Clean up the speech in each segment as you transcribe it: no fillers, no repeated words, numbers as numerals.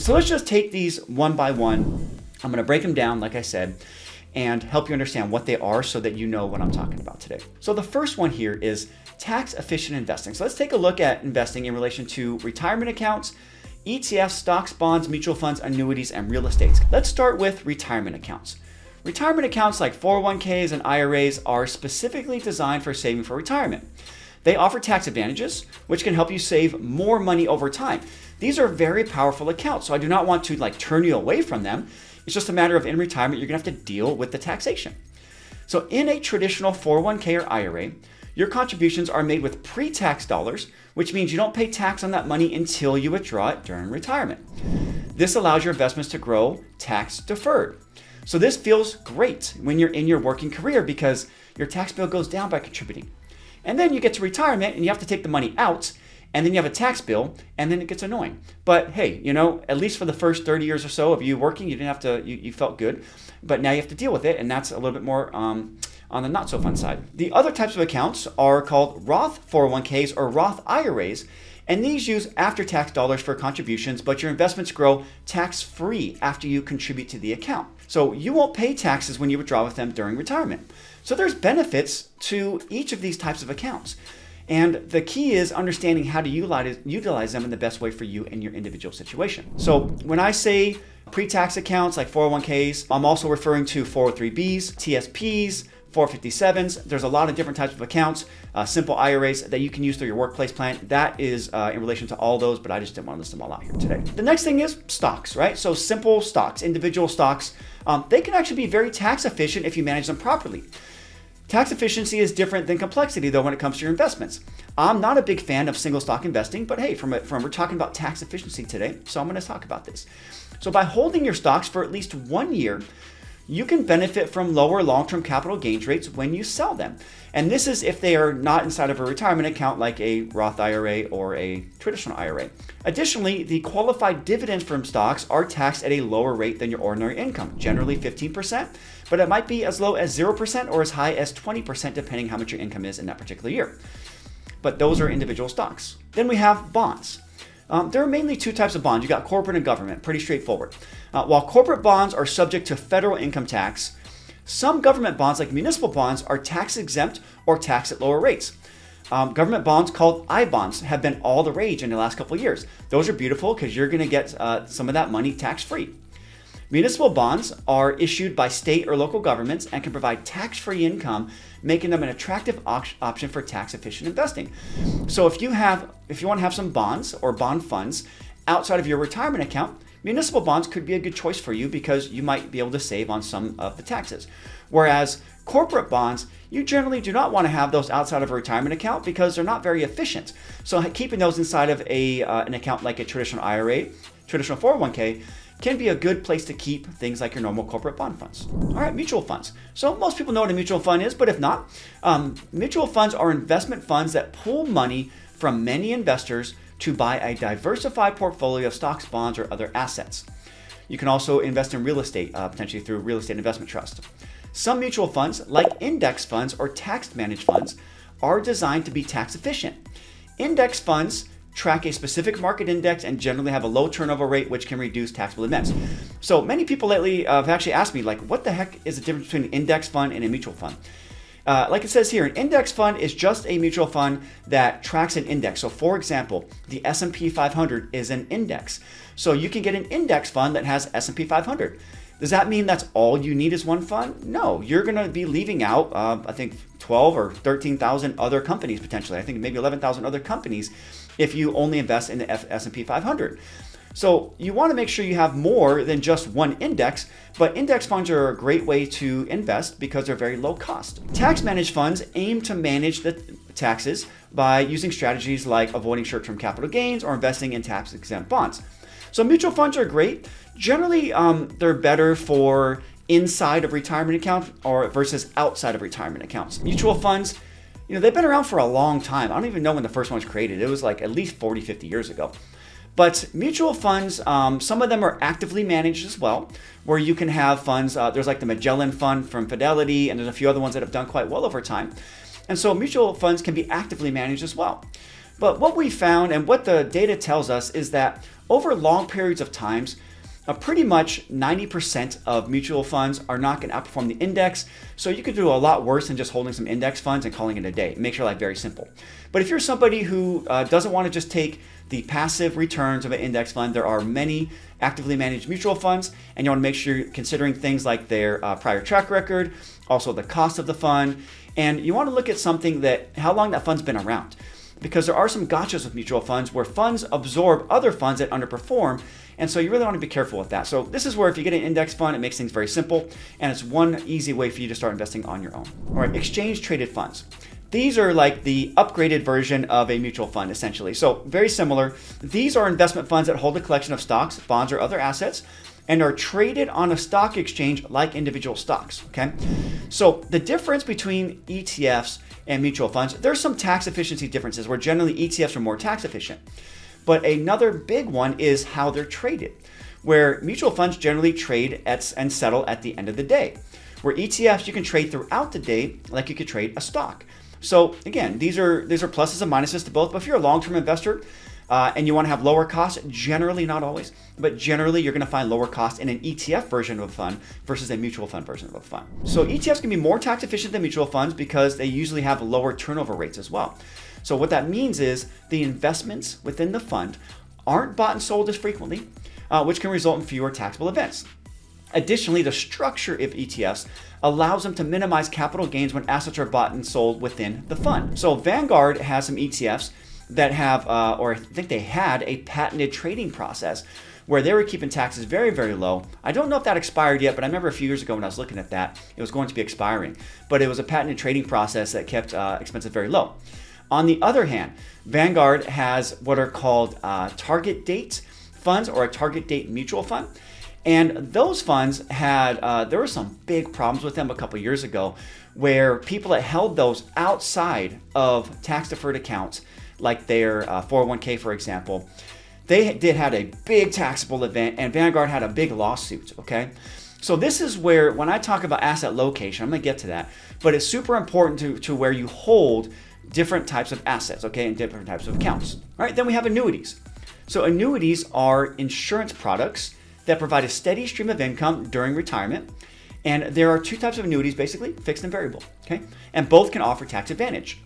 So let's just take these one by one. I'm going to break them down, like I said, and help you understand what they are so that you know what I'm talking about today. So the first one here is tax efficient investing. So let's take a look at investing in relation to retirement accounts, ETFs, stocks, bonds, mutual funds, annuities, and real estate. Let's start with retirement accounts. Retirement accounts like 401ks and IRAs are specifically designed for saving for retirement. They offer tax advantages, which can help you save more money over time. These are very powerful accounts, so I do not want to turn you away from them. It's just a matter of in retirement, you're gonna have to deal with the taxation. So in a traditional 401k or IRA, your contributions are made with pre-tax dollars, which means you don't pay tax on that money until you withdraw it during retirement. This allows your investments to grow tax deferred. So this feels great when you're in your working career because your tax bill goes down by contributing. And then you get to retirement and you have to take the money out, and then you have a tax bill, and then it gets annoying. But hey, at least for the first 30 years or so of you working, you didn't have to, you felt good, but now you have to deal with it, and that's a little bit more on the not so fun side. The other types of accounts are called Roth 401ks or Roth IRAs, and these use after-tax dollars for contributions, but your investments grow tax-free after you contribute to the account. So you won't pay taxes when you withdraw with them during retirement. So there's benefits to each of these types of accounts. And the key is understanding how to utilize them in the best way for you in your individual situation. So when I say pre-tax accounts like 401ks, I'm also referring to 403bs, TSPs, 457s. There's a lot of different types of accounts, simple IRAs that you can use through your workplace plan. That is in relation to all those, but I just didn't want to list them all out here today. The next thing is stocks, right? So simple stocks, individual stocks, they can actually be very tax efficient if you manage them properly. Tax efficiency is different than complexity, though, when it comes to your investments. I'm not a big fan of single stock investing, but hey, we're talking about tax efficiency today, so I'm going to talk about this. So by holding your stocks for at least 1 year, you can benefit from lower long-term capital gains rates when you sell them. And this is if they are not inside of a retirement account like a Roth IRA or a traditional IRA. Additionally, the qualified dividends from stocks are taxed at a lower rate than your ordinary income, generally 15%, but it might be as low as 0% or as high as 20% depending how much your income is in that particular year. But those are individual stocks. Then we have bonds. There are mainly two types of bonds. You got corporate and government, pretty straightforward. While corporate bonds are subject to federal income tax, some government bonds like municipal bonds are tax exempt or taxed at lower rates. Government bonds called I-bonds have been all the rage in the last couple of years. Those are beautiful because you're going to get some of that money tax-free. Municipal bonds are issued by state or local governments and can provide tax-free income, making them an attractive option for tax-efficient investing. So if you want to have some bonds or bond funds outside of your retirement account, municipal bonds could be a good choice for you because you might be able to save on some of the taxes. Whereas corporate bonds, you generally do not want to have those outside of a retirement account because they're not very efficient. So keeping those inside of an account like a traditional IRA, traditional 401k, can be a good place to keep things like your normal corporate bond funds. All right, mutual funds. So most people know what a mutual fund is, but if not, mutual funds are investment funds that pool money from many investors to buy a diversified portfolio of stocks, bonds, or other assets. You can also invest in real estate, potentially through real estate investment trust. Some mutual funds, like index funds or tax managed funds, are designed to be tax efficient. Index funds track a specific market index and generally have a low turnover rate, which can reduce taxable events. So many people lately have actually asked me, what the heck is the difference between an index fund and a mutual fund? Like it says here, an index fund is just a mutual fund that tracks an index. So for example, the S&P 500 is an index. So you can get an index fund that has S&P 500. Does that mean that's all you need is one fund? No, you're going to be leaving out, I think, 12 or 13,000 other companies potentially. I think maybe 11,000 other companies if you only invest in the S&P 500. So you want to make sure you have more than just one index, but index funds are a great way to invest because they're very low cost. Tax managed funds aim to manage the taxes by using strategies like avoiding short-term capital gains or investing in tax-exempt bonds. So mutual funds are great. Generally, they're better for inside of retirement account or versus outside of retirement accounts. Mutual funds, they've been around for a long time. I don't even know when the first one was created. It was like at least 40, 50 years ago. But mutual funds, some of them are actively managed as well, where you can have funds. There's like the Magellan Fund from Fidelity, and there's a few other ones that have done quite well over time. And so mutual funds can be actively managed as well. But what we found and what the data tells us is that over long periods of times, pretty much 90% of mutual funds are not going to outperform the index. So you could do a lot worse than just holding some index funds and calling it a day. It makes your life very simple. But if you're somebody who doesn't want to just take the passive returns of an index fund, there are many actively managed mutual funds, and you want to make sure you're considering things like their prior track record, also the cost of the fund, and you want to look at something that how long that fund's been around. Because there are some gotchas with mutual funds where funds absorb other funds that underperform. And so you really want to be careful with that. So this is where if you get an index fund, it makes things very simple. And it's one easy way for you to start investing on your own. All right, exchange traded funds. These are like the upgraded version of a mutual fund, essentially. So very similar. These are investment funds that hold a collection of stocks, bonds, or other assets and are traded on a stock exchange like individual stocks, okay? So the difference between ETFs and mutual funds, there's some tax efficiency differences where generally ETFs are more tax efficient. But another big one is how they're traded, where mutual funds generally trade and settle at the end of the day, where ETFs you can trade throughout the day like you could trade a stock. So again, these are pluses and minuses to both, but if you're a long-term investor and you want to have lower costs, generally, not always, but generally you're going to find lower costs in an ETF version of a fund versus a mutual fund version of a fund. So ETFs can be more tax efficient than mutual funds because they usually have lower turnover rates as well. So what that means is the investments within the fund aren't bought and sold as frequently, which can result in fewer taxable events. Additionally, the structure of ETFs allows them to minimize capital gains when assets are bought and sold within the fund. So Vanguard has some ETFs that have, or I think they had, a patented trading process where they were keeping taxes very, very low. I don't know if that expired yet, but I remember a few years ago when I was looking at that, it was going to be expiring. But it was a patented trading process that kept expenses very low. On the other hand, Vanguard has what are called target date funds or a target date mutual fund. And those funds had, there were some big problems with them a couple years ago where people that held those outside of tax-deferred accounts, like their 401k, for example, they had a big taxable event and Vanguard had a big lawsuit, okay? So this is where, when I talk about asset location, I'm gonna get to that, but it's super important to where you hold different types of assets, okay, and different types of accounts. All right, then we have annuities. So annuities are insurance products that provide a steady stream of income during retirement. And there are two types of annuities, basically, fixed and variable, okay? And both can offer tax advantages.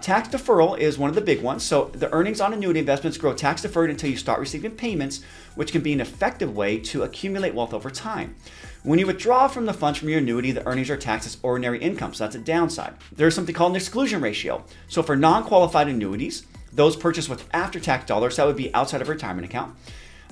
Tax deferral is one of the big ones. So the earnings on annuity investments grow tax deferred until you start receiving payments, which can be an effective way to accumulate wealth over time. When you withdraw from the funds from your annuity, the earnings are taxed as ordinary income, so that's a downside. There's something called an exclusion ratio. So for non-qualified annuities, those purchased with after-tax dollars, that would be outside of a retirement account,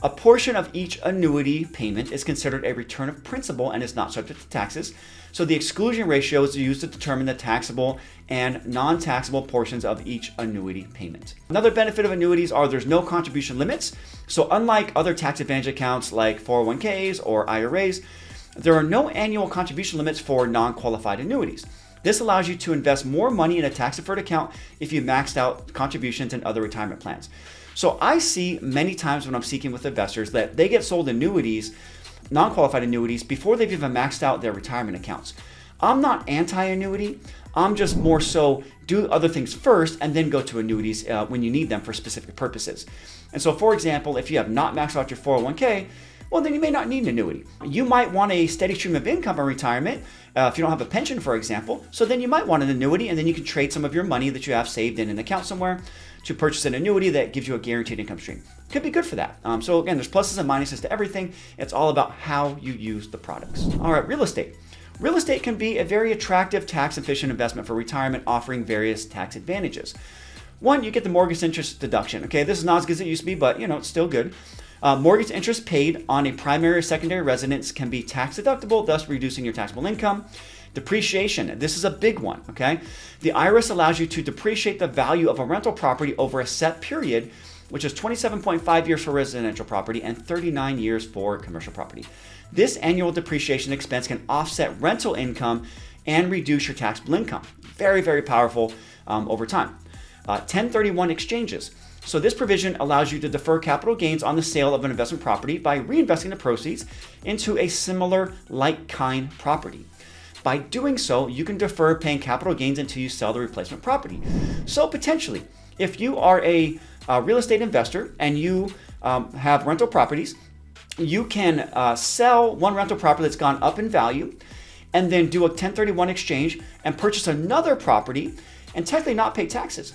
a portion of each annuity payment is considered a return of principal and is not subject to taxes. So the exclusion ratio is used to determine the taxable and non-taxable portions of each annuity payment. Another benefit of annuities are there's no contribution limits. So unlike other tax advantage accounts like 401ks or IRAs, there are no annual contribution limits for non-qualified annuities. This allows you to invest more money in a tax-deferred account if you maxed out contributions in other retirement plans. So I see many times when I'm speaking with investors that they get sold annuities, non-qualified annuities, before they've even maxed out their retirement accounts. I'm not anti-annuity. I'm just more so do other things first and then go to annuities when you need them for specific purposes. And so, for example, if you have not maxed out your 401k, well, then you may not need an annuity. You might want a steady stream of income in retirement if you don't have a pension, for example. So then you might want an annuity, and then you can trade some of your money that you have saved in an account somewhere to purchase an annuity that gives you a guaranteed income stream. Could be good for that. So again, there's pluses and minuses to everything. It's all about how you use the products. All right, real estate. Real estate can be a very attractive tax-efficient investment for retirement, offering various tax advantages. One, you get the mortgage interest deduction. Okay, this is not as good as it used to be, but it's still good. Mortgage interest paid on a primary or secondary residence can be tax deductible, thus reducing your taxable income. Depreciation, this is a big one, okay? The IRS allows you to depreciate the value of a rental property over a set period, which is 27.5 years for residential property and 39 years for commercial property. This annual depreciation expense can offset rental income and reduce your taxable income. Very, very powerful over time. 1031 exchanges. So this provision allows you to defer capital gains on the sale of an investment property by reinvesting the proceeds into a similar like-kind property. By doing so, you can defer paying capital gains until you sell the replacement property. So potentially, if you are a a real estate investor and you have rental properties, you can sell one rental property that's gone up in value and then do a 1031 exchange and purchase another property and technically not pay taxes.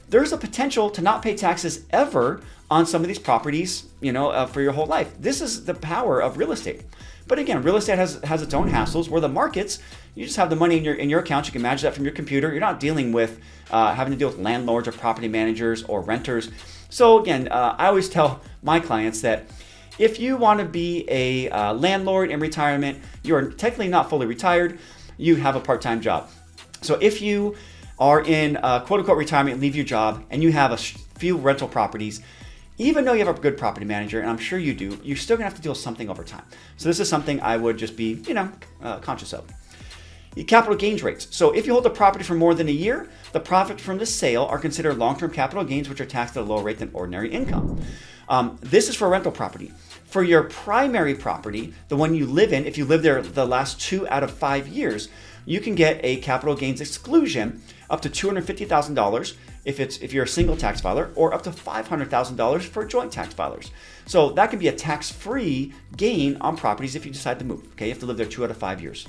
There's a potential to not pay taxes ever on some of these properties, for your whole life. This is the power of real estate. But again, real estate has its own hassles, where the markets, you just have the money in your account. You can manage that from your computer. You're not dealing with having to deal with landlords or property managers or renters. So again, I always tell my clients that if you want to be a landlord in retirement, you're technically not fully retired. You have a part-time job. So if you are in quote-unquote retirement, leave your job, and you have a few rental properties, even though you have a good property manager, and I'm sure you do, you're still gonna have to deal with something over time. So this is something I would just be, conscious of. The capital gains rates. So if you hold a property for more than a year, the profits from the sale are considered long-term capital gains, which are taxed at a lower rate than ordinary income. This is for rental property. For your primary property, the one you live in, if you live there the last 2 out of 5 years, you can get a capital gains exclusion up to $250,000 if you're a single tax filer, or up to $500,000 for joint tax filers. So that can be a tax-free gain on properties if you decide to move. Okay, you have to live there 2 out of 5 years.